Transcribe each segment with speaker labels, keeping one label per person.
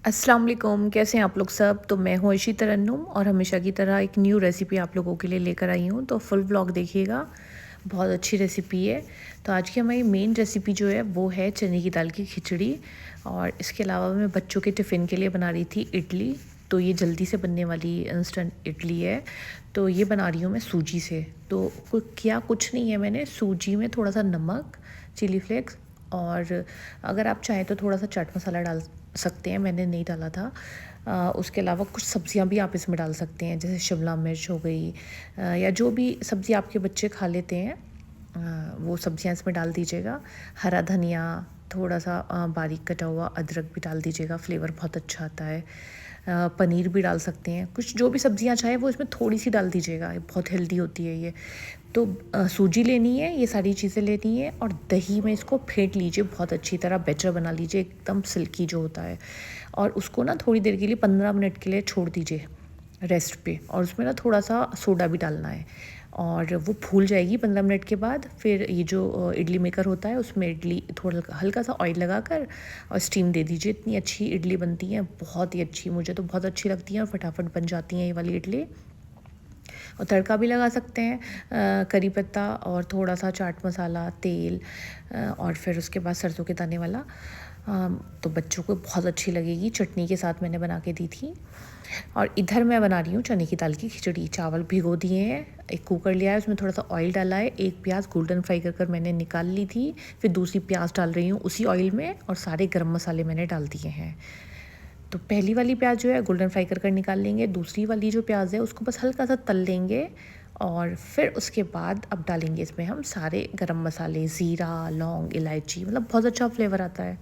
Speaker 1: अस्सलाम वालेकुम, कैसे हैं आप लोग सब। तो मैं हूँ ऐशी तरन्नुम और हमेशा की तरह एक न्यू रेसिपी आप लोगों के लिए लेकर आई हूँ। तो फुल व्लॉग देखिएगा, बहुत अच्छी रेसिपी है। तो आज की हमारी मेन रेसिपी जो है वो है चने की दाल की खिचड़ी। और इसके अलावा मैं बच्चों के टिफ़िन के लिए बना रही थी इडली। तो ये जल्दी से बनने वाली इंस्टेंट इडली है। तो ये बना रही हूँ मैं सूजी से। तो किया कुछ नहीं है, मैंने सूजी में थोड़ा सा नमक, चिली फ्लेक्स और अगर आप चाहें तो थोड़ा सा चाट मसाला डाल सकते हैं, मैंने नहीं डाला था। उसके अलावा कुछ सब्जियां भी आप इसमें डाल सकते हैं, जैसे शिमला मिर्च हो गई, या जो भी सब्ज़ी आपके बच्चे खा लेते हैं वो सब्जियां इसमें डाल दीजिएगा। हरा धनिया, थोड़ा सा बारीक कटा हुआ अदरक भी डाल दीजिएगा, फ्लेवर बहुत अच्छा आता है। पनीर भी डाल सकते हैं, कुछ जो भी सब्जियां चाहे वो इसमें थोड़ी सी डाल दीजिएगा, ये बहुत हेल्दी होती है ये। तो सूजी लेनी है, ये सारी चीज़ें लेनी है और दही में इसको फेंट लीजिए, बहुत अच्छी तरह बैटर बना लीजिए, एकदम सिल्की जो होता है। और उसको ना थोड़ी देर के लिए 15 मिनट के लिए छोड़ दीजिए रेस्ट पे। और उसमें ना थोड़ा सा सोडा भी डालना है और वो फूल जाएगी 15 मिनट के बाद। फिर ये जो इडली मेकर होता है उसमें इडली थोड़ा हल्का सा ऑयल लगाकर और स्टीम दे दीजिए। इतनी अच्छी इडली बनती है, बहुत ही अच्छी, मुझे तो बहुत अच्छी लगती है और फटाफट बन जाती हैं ये वाली इडली। और तड़का भी लगा सकते हैं, करी पत्ता और थोड़ा सा चाट मसाला, तेल, और फिर उसके बाद सरसों के दाने वाला। तो बच्चों को बहुत अच्छी लगेगी, चटनी के साथ मैंने बना के दी थी। और इधर मैं बना रही हूँ चने की दाल की खिचड़ी। चावल भिगो दिए हैं, एक कुकर लिया है, उसमें थोड़ा सा ऑयल डाला है, एक प्याज गोल्डन फ्राई कर मैंने निकाल ली थी, फिर दूसरी प्याज डाल रही हूँ उसी ऑयल में, और सारे गरम मसाले मैंने डाल दिए हैं। तो पहली वाली प्याज जो है गोल्डन फ्राई कर निकाल लेंगे, दूसरी वाली जो प्याज है उसको बस हल्का सा तल लेंगे। और फिर उसके बाद अब डालेंगे इसमें हम सारे गरम मसाले, ज़ीरा, लौंग, इलायची, मतलब बहुत अच्छा फ्लेवर आता है।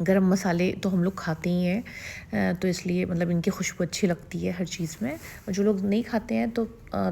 Speaker 1: गरम मसाले तो हम लोग खाते ही हैं, तो इसलिए मतलब इनकी खुशबू अच्छी लगती है हर चीज़ में। और जो लोग नहीं खाते हैं तो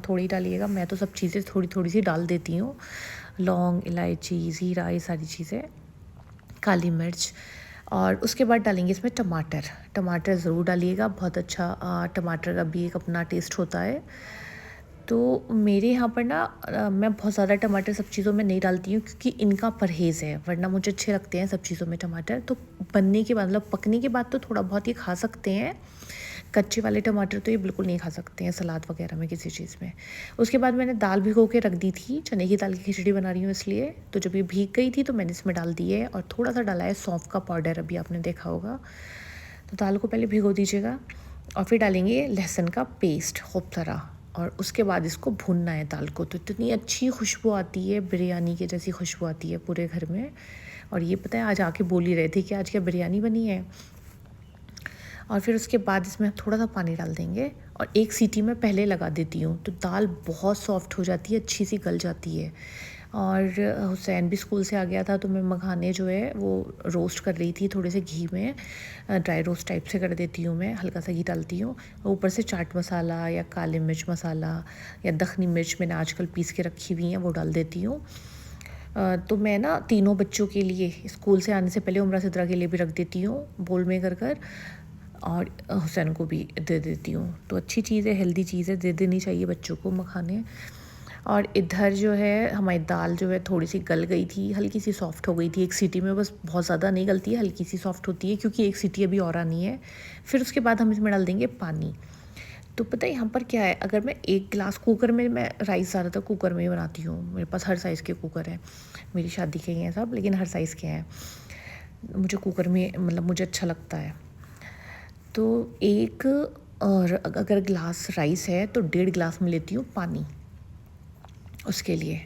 Speaker 1: थोड़ी डालिएगा, मैं तो सब चीज़ें थोड़ी थोड़ी सी डाल देती हूँ। लौंग, इलायची, ज़ीरा, ये सारी चीज़ें, काली मिर्च। और उसके बाद डालेंगे इसमें टमाटर। टमाटर ज़रूर डालिएगा, बहुत अच्छा टमाटर का भी एक अपना टेस्ट होता है। तो मेरे यहाँ पर ना मैं बहुत ज़्यादा टमाटर सब चीज़ों में नहीं डालती हूँ, क्योंकि इनका परहेज़ है, वरना मुझे अच्छे लगते हैं सब चीज़ों में टमाटर। तो बनने के बाद, मतलब पकने के बाद तो थोड़ा बहुत ये खा सकते हैं, कच्चे वाले टमाटर तो ये बिल्कुल नहीं खा सकते हैं सलाद वगैरह में, किसी चीज़ में। उसके बाद मैंने दाल भिगो के रख दी थी, चने की दाल की खिचड़ी बना रही हूँ इसलिए। तो जब ये भीग गई थी तो मैंने इसमें डाल दी है, और थोड़ा सा डाला है सौंफ का पाउडर, अभी आपने देखा होगा। तो दाल को पहले भिगो दीजिएगा और फिर डालेंगे लहसुन का पेस्ट खूब सारा, और उसके बाद इसको भूनना है दाल को। तो इतनी अच्छी खुशबू आती है, बिरयानी की जैसी खुशबू आती है पूरे घर में। और ये पता है, आज आके बोल ही रहे थे कि आज क्या बिरयानी बनी है। और फिर उसके बाद इसमें थोड़ा सा पानी डाल देंगे और एक सीटी में पहले लगा देती हूँ, तो दाल बहुत सॉफ्ट हो जाती है, अच्छी सी गल जाती है। और हुसैन भी स्कूल से आ गया था, तो मैं मखाने जो है वो रोस्ट कर रही थी थोड़े से घी में, ड्राई रोस्ट टाइप से कर देती हूँ मैं, हल्का सा घी डालती हूँ। ऊपर से चाट मसाला या काली मिर्च मसाला या दखनी मिर्च मैंने आजकल पीस के रखी हुई हैं, वो डाल देती हूँ। तो मैं ना तीनों बच्चों के लिए स्कूल से आने से पहले उमरा सिद्रा के लिए भी रख देती हूँ बोल में कर कर, और हुसैन को भी दे देती हूँ। तो अच्छी चीज़ है, हेल्दी चीज़ है, दे देनी चाहिए बच्चों को मखाने। और इधर जो है हमारी दाल जो है थोड़ी सी गल गई थी, हल्की सी सॉफ्ट हो गई थी एक सीटी में, बस बहुत ज़्यादा नहीं गलती है, हल्की सी सॉफ्ट होती है, क्योंकि एक सीटी अभी और आनी है। फिर उसके बाद हम इसमें डाल देंगे पानी। तो पता है यहाँ पर क्या है, अगर मैं एक गिलास, कुकर में मैं राइस ज़्यादातर कुकर में ही बनाती हूँ, मेरे पास हर साइज़ के कुकर हैं, मेरी शादी के ही हैं सब, लेकिन हर साइज़ के हैं। मुझे कुकर में मतलब मुझे अच्छा लगता है। तो एक, और अगर गिलास राइस है तो 1.5 गिलास में लेती हूँ पानी उसके लिए।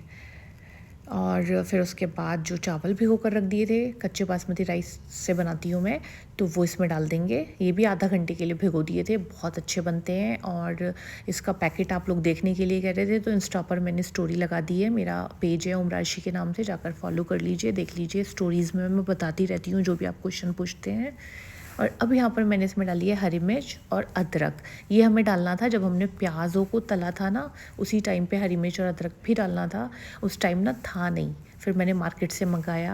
Speaker 1: और फिर उसके बाद जो चावल भिगो कर रख दिए थे, कच्चे बासमती राइस से बनाती हूँ मैं, तो वो इसमें डाल देंगे। ये भी आधा घंटे के लिए भिगो दिए थे, बहुत अच्छे बनते हैं। और इसका पैकेट आप लोग देखने के लिए कह रहे थे, तो इंस्टा पर मैंने स्टोरी लगा दी है, मेरा पेज है उमराशी के नाम से, जाकर फॉलो कर लीजिए, देख लीजिए। स्टोरीज़ में मैं बताती रहती हूँ जो भी आप क्वेश्चन पूछते हैं। और अब यहाँ पर मैंने इसमें डाली है हरी मिर्च और अदरक। ये हमें डालना था जब हमने प्याज़ों को तला था ना, उसी टाइम पे हरी मिर्च और अदरक भी डालना था। उस टाइम ना था नहीं, फिर मैंने मार्केट से मंगाया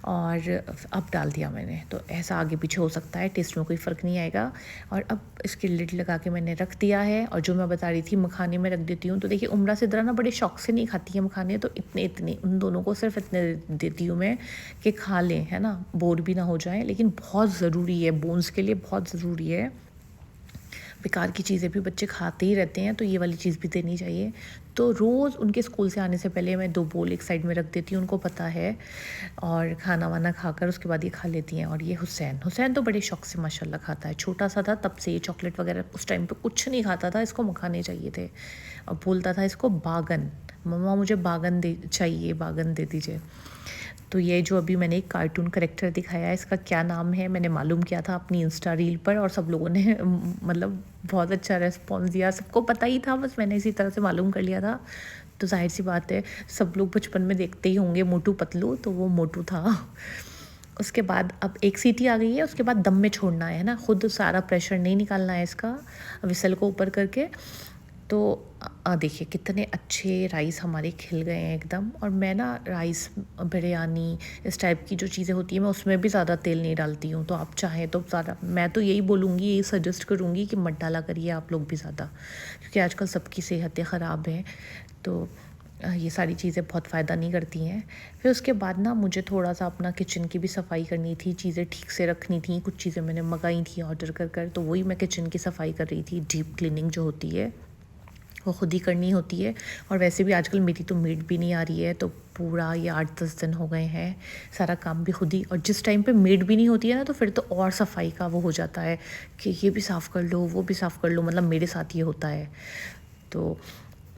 Speaker 1: और अब डाल दिया मैंने। तो ऐसा आगे पीछे हो सकता है, टेस्ट में कोई फ़र्क नहीं आएगा। और अब इसकी लिड लगा के मैंने रख दिया है। और जो मैं बता रही थी मखाने में रख देती हूँ, तो देखिए उम्रा सिद्रा ना बड़े शौक से नहीं खाती है मखाने, तो इतने उन दोनों को सिर्फ इतने देती हूँ मैं कि खा लें, है ना, बोर भी ना हो जाएं। लेकिन बहुत ज़रूरी है, बोन्स के लिए बहुत ज़रूरी है। बेकार की चीज़ें भी बच्चे खाते ही रहते हैं, तो ये वाली चीज़ भी देनी चाहिए। तो रोज़ उनके स्कूल से आने से पहले मैं 2 बोल एक साइड में रख देती हूँ, उनको पता है। और खाना वाना खाकर उसके बाद ये खा लेती हैं। और ये हुसैन तो बड़े शौक से माशाल्लाह खाता है। छोटा सा था तब से ये चॉकलेट वगैरह उस टाइम पे कुछ नहीं खाता था, इसको मखाने चाहिए थे। और बोलता था इसको बागन, मम्मा मुझे बागन दे चाहिए, बागन दे दीजिए। तो ये जो अभी मैंने एक कार्टून करेक्टर दिखाया है, इसका क्या नाम है मैंने मालूम किया था अपनी इंस्टा रील पर, और सब लोगों ने मतलब बहुत अच्छा रेस्पॉन्स दिया। सबको पता ही था, बस मैंने इसी तरह से मालूम कर लिया था। तो जाहिर सी बात है, सब लोग बचपन में देखते ही होंगे मोटू पतलू, तो वो मोटू था। उसके बाद अब एक सीटी आ गई है, उसके बाद दम में छोड़ना है ना, खुद सारा प्रेशर नहीं निकालना है इसका, विसल को ऊपर करके। तो देखिए कितने अच्छे राइस हमारे खिल गए हैं एकदम। और मैं ना राइस बिरयानी इस टाइप की जो चीज़ें होती हैं, मैं उसमें भी ज़्यादा तेल नहीं डालती हूँ। तो आप चाहें तो ज़्यादा, मैं तो यही बोलूँगी, यही सजेस्ट करूँगी कि मत डाला करिए आप लोग भी ज़्यादा, क्योंकि आजकल सबकी सेहतें ख़राब हैं। तो ये सारी चीज़ें बहुत फ़ायदा नहीं करती हैं। फिर उसके बाद ना मुझे थोड़ा सा अपना किचन की भी सफाई करनी थी, चीज़ें ठीक से रखनी थी। कुछ चीज़ें मैंने मंगाई थी ऑर्डर कर, तो वही मैं किचन की सफाई कर रही थी। डीप क्लीनिंग जो होती है वो खुद ही करनी होती है। और वैसे भी आजकल मेरी तो मेड भी नहीं आ रही है, तो पूरा ये 8-10 दिन हो गए हैं, सारा काम भी खुद ही। और जिस टाइम पे मेड भी नहीं होती है ना, तो फिर तो और सफाई का वो हो जाता है कि ये भी साफ़ कर लो, वो भी साफ़ कर लो, मतलब मेरे साथ ये होता है। तो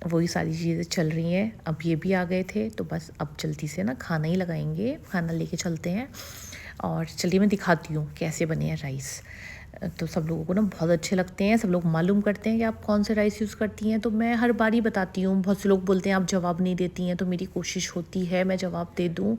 Speaker 1: वही सारी चीज़ें चल रही हैं। अब ये भी आ गए थे, तो बस अब जल्दी से ना खाना ही लगाएंगे, खाना लेके चलते हैं। और चलिए मैं दिखाती हूँ कैसे बने हैं राइस। तो सब लोगों को ना बहुत अच्छे लगते हैं, सब लोग मालूम करते हैं कि आप कौन से राइस यूज़ करती हैं। तो मैं हर बार ही बताती हूँ, बहुत से लोग बोलते हैं आप जवाब नहीं देती हैं, तो मेरी कोशिश होती है मैं जवाब दे दूँ।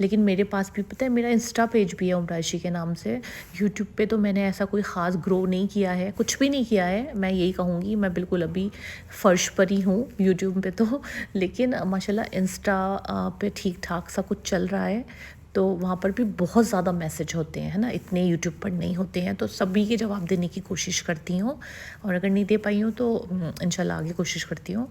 Speaker 1: लेकिन मेरे पास भी पता है, मेरा इंस्टा पेज भी है उमराशी के नाम से। यूट्यूब पे तो मैंने ऐसा कोई ख़ास ग्रो नहीं किया है, कुछ भी नहीं किया है, मैं यही कहूँगी। मैं बिल्कुल अभी फ़र्श पर ही हूँ यूट्यूब पे तो। लेकिन माशाल्लाह इंस्टा पे ठीक ठाक सा कुछ चल रहा है। तो वहाँ पर भी बहुत ज़्यादा मैसेज होते हैं, है ना, इतने यूट्यूब पर नहीं होते हैं। तो सभी के जवाब देने की कोशिश करती हूँ, और अगर नहीं दे पाई हूँ तो इंशाल्लाह आगे कोशिश करती हूँ।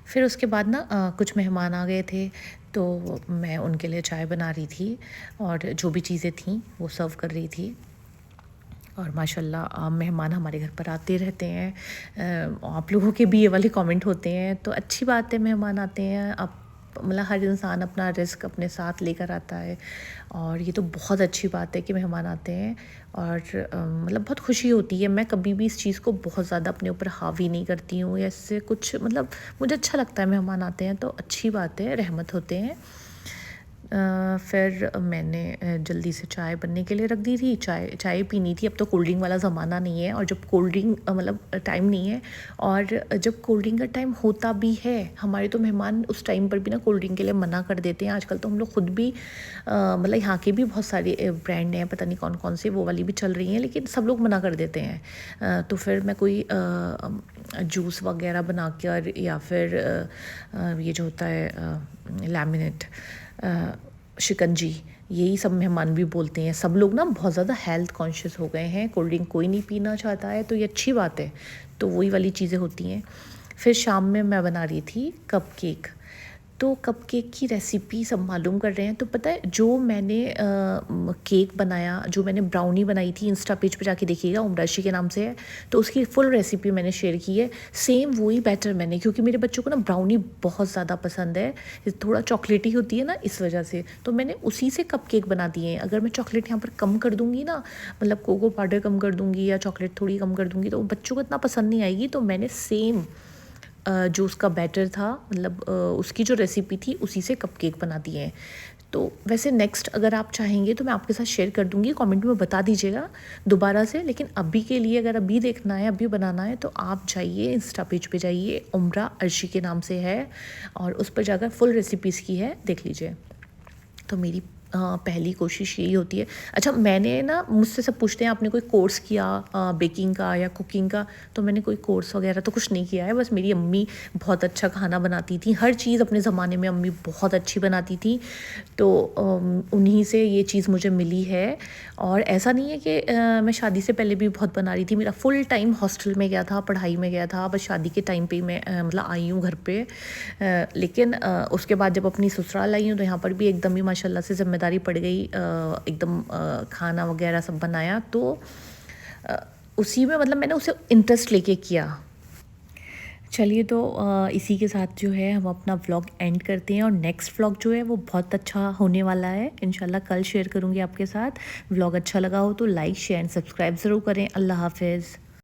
Speaker 1: फिर उसके बाद ना कुछ मेहमान आ गए थे, तो मैं उनके लिए चाय बना रही थी, और जो भी चीज़ें थीं वो सर्व कर रही थी। और माशाल्लाह मेहमान हमारे घर पर आते रहते हैं। आप लोगों के भी ये वाले कमेंट होते हैं, तो अच्छी बात है, मेहमान आते हैं। अब मतलब हर इंसान अपना रिस्क अपने साथ लेकर आता है, और ये तो बहुत अच्छी बात है कि मेहमान आते हैं। और मतलब बहुत खुशी होती है। मैं कभी भी इस चीज़ को बहुत ज़्यादा अपने ऊपर हावी नहीं करती हूँ, या इससे कुछ मतलब मुझे अच्छा लगता है, मेहमान आते हैं तो अच्छी बात है, रहमत होते हैं। फिर मैंने जल्दी से चाय बनने के लिए रख दी थी। चाय पीनी थी। अब तो कोल्ड ड्रिंक वाला ज़माना नहीं है, और जब कोल्ड ड्रिंक मतलब टाइम नहीं है, और जब कोल्ड ड्रिंक का टाइम होता भी है, हमारे तो मेहमान उस टाइम पर भी ना कोल्ड ड्रिंक के लिए मना कर देते हैं। आजकल तो हम लोग खुद भी मतलब यहाँ के भी बहुत सारे ब्रांड हैं, पता नहीं कौन कौन से, वो वाली भी चल रही हैं, लेकिन सब लोग मना कर देते हैं। तो फिर मैं कोई जूस वगैरह बना कर, या फिर ये जो होता है लैमिनेट, शिकंजी, यही सब मेहमान भी बोलते हैं। सब लोग ना बहुत ज़्यादा हेल्थ कॉन्शियस हो गए हैं, कोल्ड ड्रिंक कोई नहीं पीना चाहता है, तो ये अच्छी बात है। तो वही वाली चीज़ें होती हैं। फिर शाम में मैं बना रही थी कप केक। तो कप केक की रेसिपी सब मालूम कर रहे हैं। तो पता है, जो मैंने केक बनाया, जो मैंने ब्राउनी बनाई थी, इंस्टा पेज पे जाके देखिएगा, उमराशी के नाम से है, तो उसकी फुल रेसिपी मैंने शेयर की है। सेम वही बैटर मैंने, क्योंकि मेरे बच्चों को ना ब्राउनी बहुत ज़्यादा पसंद है, थोड़ा चॉकलेटी होती है ना, इस वजह से। तो मैंने उसी से कप केक बना दिए हैं। अगर मैं चॉकलेट यहाँ पर कम कर दूँगी ना, मतलब कोको पाउडर कम कर दूँगी या चॉकलेट थोड़ी कम कर दूँगी, तो बच्चों को इतना पसंद नहीं आएगी। तो मैंने सेम जो उसका बैटर था, मतलब उसकी जो रेसिपी थी, उसी से कपकेक बना दिए हैं। तो वैसे नेक्स्ट अगर आप चाहेंगे तो मैं आपके साथ शेयर कर दूंगी, कमेंट में बता दीजिएगा दोबारा से। लेकिन अभी के लिए, अगर अभी देखना है, अभी बनाना है, तो आप जाइए इंस्टा पेज पे जाइए, उमरा अर्शी के नाम से है, और उस पर जाकर फुल रेसिपीज़ की है, देख लीजिए। तो मेरी पहली कोशिश यही होती है। अच्छा, मैंने ना, मुझसे सब पूछते हैं आपने कोई कोर्स किया बेकिंग का या कुकिंग का, तो मैंने कोई कोर्स वगैरह तो कुछ नहीं किया है। बस मेरी अम्मी बहुत अच्छा खाना बनाती थी, हर चीज़ अपने ज़माने में अम्मी बहुत अच्छी बनाती थी, तो उन्हीं से ये चीज़ मुझे मिली है। और ऐसा नहीं है कि मैं शादी से पहले भी बहुत बना रही थी। मेरा फुल टाइम हॉस्टल में गया था, पढ़ाई में गया था, बस शादी के टाइम पे ही मैं मतलब आई हूँ घर पे। लेकिन उसके बाद जब अपनी ससुराल आई हूँ तो यहाँ पर भी एकदम ही माशाल्लाह से ज़िम्मेदारी पड़ गई, एकदम खाना वगैरह सब बनाया, तो उसी में मतलब मैंने उसे इंटरेस्ट लेके किया। चलिए, तो इसी के साथ जो है हम अपना व्लॉग एंड करते हैं, और नेक्स्ट व्लॉग जो है वो बहुत अच्छा होने वाला है, इंशाल्लाह कल शेयर करूँगी आपके साथ। व्लॉग अच्छा लगा हो तो लाइक शेयर एंड सब्सक्राइब ज़रूर करें। अल्लाह हाफ़िज़।